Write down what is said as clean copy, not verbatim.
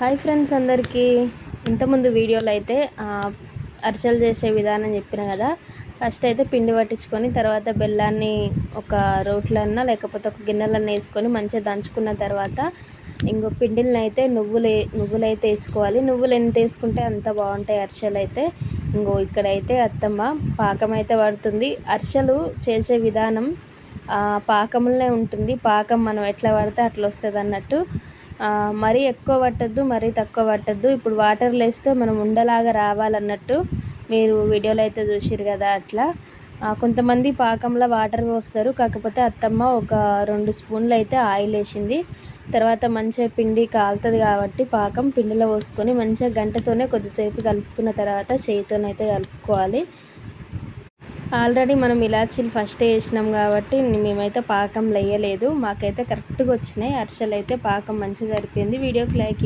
Hi friends అందరికీ ఇంతకుముందు వీడియోలో అయితే అరిసెలు చేసే విధానం చెప్పిన కదా. ఫస్ట్ అయితే పిండి పట్టించుకొని తర్వాత బెల్లాన్ని ఒక రోట్లన్నా లేకపోతే ఒక గిన్నెలన్నా వేసుకొని మంచిగా దంచుకున్న తర్వాత ఇంకో పిండిని అయితే నువ్వులైతే వేసుకోవాలి. నువ్వులు ఎంత వేసుకుంటే అంత బాగుంటాయి అరిసెలు అయితే. ఇక్కడైతే అత్తమ్మ పాకం అయితే పడుతుంది. అరిసెలు చేసే విధానం పాకంలోనే ఉంటుంది. పాకం మనం ఎట్లా పడితే అట్లా వస్తుంది అన్నట్టు. మరీ ఎక్కువ పట్టద్దు, మరీ తక్కువ పట్టద్దు. ఇప్పుడు వాటర్లో వేస్తే మనం ఉండలాగా రావాలన్నట్టు మీరు వీడియోలో అయితే చూసిరు కదా. అట్లా కొంతమంది పాకంలో వాటర్ పోస్తారు. కాకపోతే అత్తమ్మ ఒక 2 స్పూన్లు అయితే ఆయిల్ వేసింది. తర్వాత మంచిగా పిండి కాలుతుంది కాబట్టి పాకం పిండిలో పోసుకొని మంచిగా గంటతోనే కొద్దిసేపు కలుపుకున్న తర్వాత చేతితోనైతే కలుపుకోవాలి. ఆల్రెడీ మనం ఇలాచీలు ఫస్ట్ వేసినాం కాబట్టి మేమైతే పాకం వేయలేదు. మాకైతే కరెక్ట్గా వచ్చినాయి అరిసెలు అయితే. పాకం మంచిగా సరిపోయింది. వీడియోకి లైక్